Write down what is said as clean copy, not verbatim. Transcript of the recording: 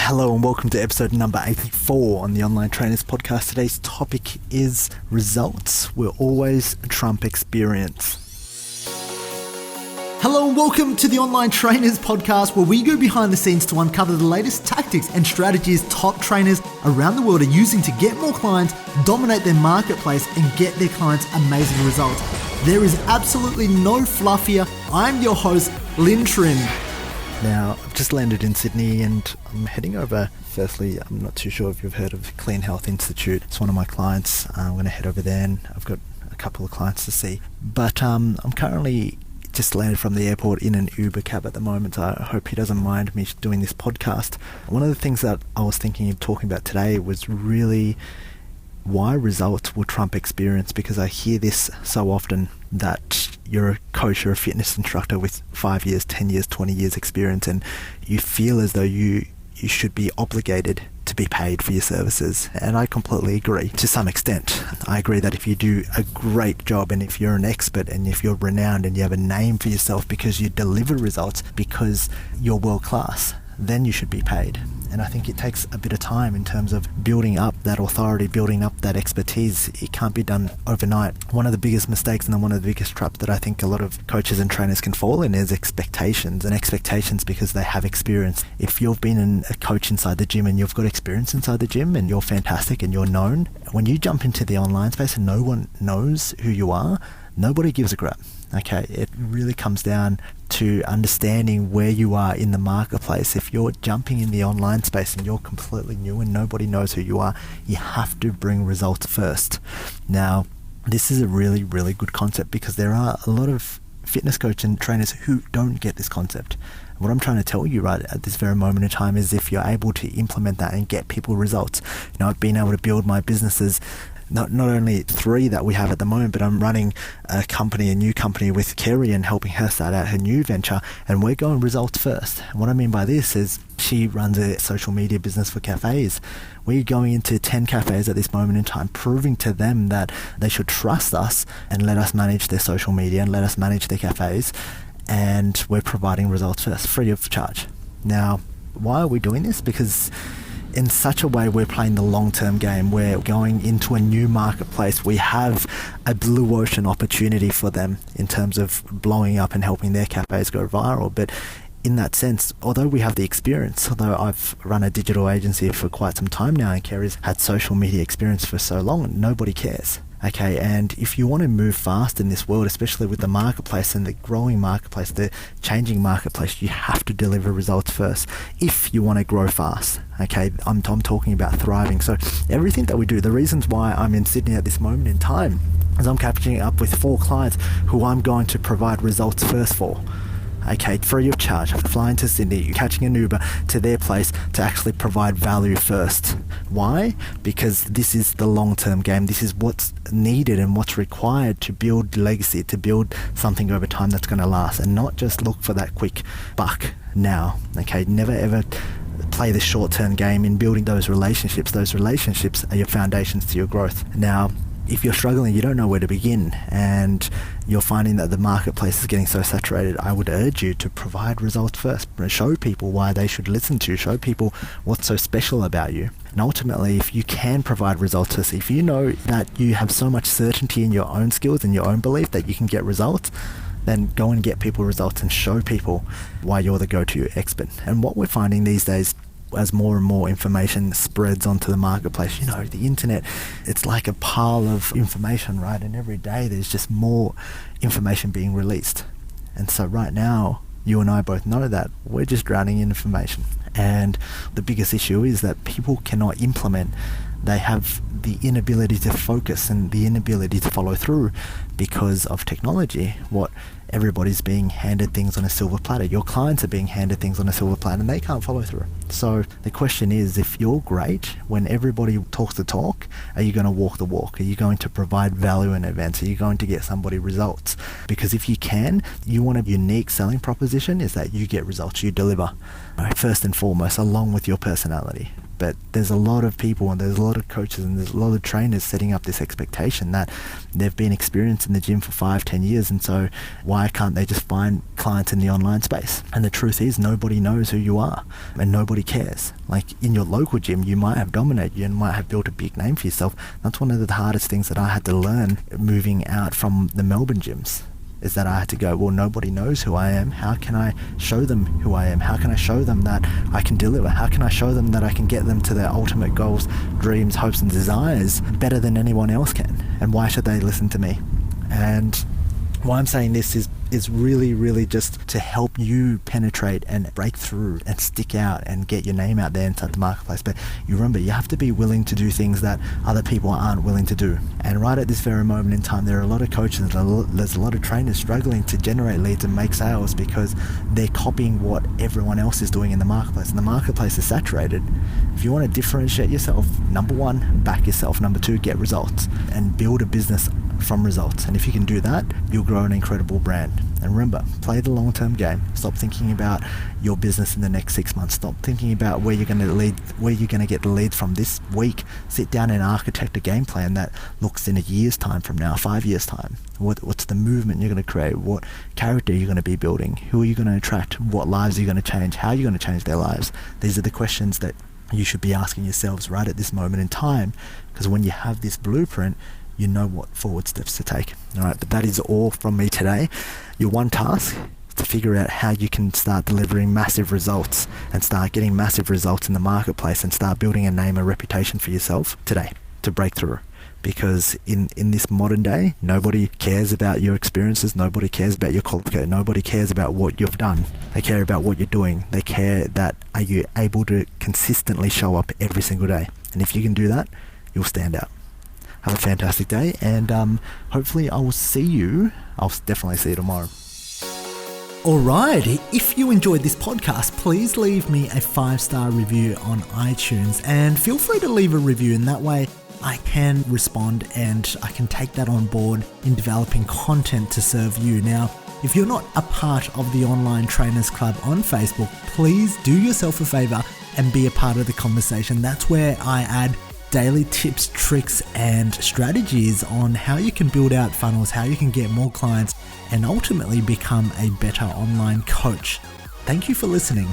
Hello and welcome to episode number 84 on the Online Trainers Podcast. Today's topic is results will always trump experience. Hello and welcome to the Online Trainers Podcast, where we go behind the scenes to uncover the latest tactics and strategies top trainers around the world are using to get more clients, dominate their marketplace, and get their clients amazing results. There is absolutely no fluff here. I'm your host, Lynn Trin. Now, I've just landed in Sydney and I'm heading over. Firstly, I'm not too sure if you've heard of Clean Health Institute. It's one of my clients. I'm going to head over there and I've got a couple of clients to see. But I'm currently just landed from the airport in an Uber cab at the moment. I hope he doesn't mind me doing this podcast. One of the things that I was thinking of talking about today was really why results will trump experience, because I hear this so often that you're a coach, you're a fitness instructor with 5 years, 10 years, 20 years experience, and you feel as though you should be obligated to be paid for your services. And I completely agree to some extent. I agree that if you do a great job and if you're an expert and if you're renowned and you have a name for yourself because you deliver results, because you're world class, then you should be paid. And I think it takes a bit of time in terms of building up that authority, building up that expertise. It can't be done overnight. One of the biggest mistakes and one of the biggest traps that I think a lot of coaches and trainers can fall in is expectations. And expectations because they have experience. If you've been a coach inside the gym and you've got experience inside the gym and you're fantastic and you're known, when you jump into the online space and no one knows who you are, nobody gives a crap. Okay, it really comes down to understanding where you are in the marketplace. If you're jumping in the online space and you're completely new and nobody knows who you are, you have to bring results first. Now, this is a really, really good concept because there are a lot of fitness coaches and trainers who don't get this concept. What I'm trying to tell you right at this very moment in time is if you're able to implement that and get people results. You know, I've been able to build my businesses. Not only 3 that we have at the moment, but I'm running a new company with Kerry and helping her start out her new venture, and we're going results first. And what I mean by this is she runs a social media business for cafes. We're going into 10 cafes at this moment in time, proving to them that they should trust us and let us manage their social media and let us manage their cafes, and we're providing results first, free of charge. Now, why are we doing this? Because in such a way, we're playing the long-term game. We're going into a new marketplace. We have a blue ocean opportunity for them in terms of blowing up and helping their cafes go viral. But in that sense, although we have the experience, although I've run a digital agency for quite some time now and Kerry's had social media experience for so long, nobody cares. Okay, and if you want to move fast in this world, especially with the marketplace and the growing marketplace, the changing marketplace, you have to deliver results first if you want to grow fast. Okay, I'm talking about thriving. So everything that we do, the reasons why I'm in Sydney at this moment in time is I'm catching up with 4 clients who I'm going to provide results first for. Okay, free of charge. Flying to Sydney, catching an Uber to their place to actually provide value first. Why? Because this is the long-term game. This is what's needed and what's required to build legacy, to build something over time that's going to last, and not just look for that quick buck now. Okay, never ever play the short-term game in building those relationships. Those relationships are your foundations to your growth. Now, if you're struggling, you don't know where to begin, and you're finding that the marketplace is getting so saturated, I would urge you to provide results first. Show people why they should listen to you. Show people what's so special about you. And ultimately, if you can provide results first, if you know that you have so much certainty in your own skills and your own belief that you can get results, then go and get people results and show people why you're the go-to expert. And what we're finding these days, as more and more information spreads onto the marketplace, you know, the internet, it's like a pile of information, right? And every day there's just more information being released. And so right now, you and I both know that we're just drowning in information. And the biggest issue is that people cannot implement. They have the inability to focus and the inability to follow through because of technology. Everybody's being handed things on a silver platter. Your clients are being handed things on a silver platter and they can't follow through. So the question is, if you're great, when everybody talks the talk, are you going to walk the walk? Are you going to provide value in events? Are you going to get somebody results? Because if you can, you want a unique selling proposition is that you get results, you deliver, right? First and foremost, along with your personality. but there's a lot of people and there's a lot of coaches and there's a lot of trainers setting up this expectation that they've been experienced in the gym for 5-10 years, and so why can't they just find clients in the online space? And the truth is, nobody knows who you are and nobody cares. Like in your local gym, you might have dominated, you might have built a big name for yourself. That's one of the hardest things that I had to learn moving out from the Melbourne gyms, is that I had to go, well, nobody knows who I am. How can I show them who I am? How can I show them that I can deliver? How can I show them that I can get them to their ultimate goals, dreams, hopes and desires better than anyone else can? And why should they listen to me? And why I'm saying this is really, really just to help you penetrate and break through and stick out and get your name out there inside the marketplace. But you remember, you have to be willing to do things that other people aren't willing to do. And right at this very moment in time, there are a lot of coaches, there's a lot of trainers struggling to generate leads and make sales because they're copying what everyone else is doing in the marketplace. And the marketplace is saturated. If you want to differentiate yourself, number one, back yourself. Number two, get results and build a business from results. And if you can do that, you'll grow an incredible brand. And remember, play the long-term game. Stop thinking about your business in the next 6 months. Stop thinking about where you're going to get the leads from this week. Sit down and architect a game plan that looks in a year's time from now, 5 years time. What's the movement you're going to create? What character you're going to be building? Who are you going to attract? What lives are you going to change? How are you going to change their lives? These are the questions that you should be asking yourselves right at this moment in time, because when you have this blueprint, you know what forward steps to take. All right, but that is all from me today. Your one task is to figure out how you can start delivering massive results and start getting massive results in the marketplace and start building a name, a reputation for yourself today to break through. Because in this modern day, nobody cares about your experiences, nobody cares about your qualification, nobody cares about what you've done. They care about what you're doing. They care that are you able to consistently show up every single day. And if you can do that, you'll stand out. Have a fantastic day, and hopefully I'll definitely see you tomorrow. Alright, if you enjoyed this podcast, please leave me a 5-star review on iTunes, and feel free to leave a review, and that way I can respond and I can take that on board in developing content to serve you. Now, if you're not a part of the Online Trainers Club on Facebook, please do yourself a favor and be a part of the conversation. That's where I add daily tips, tricks, and strategies on how you can build out funnels, how you can get more clients, and ultimately become a better online coach. Thank you for listening.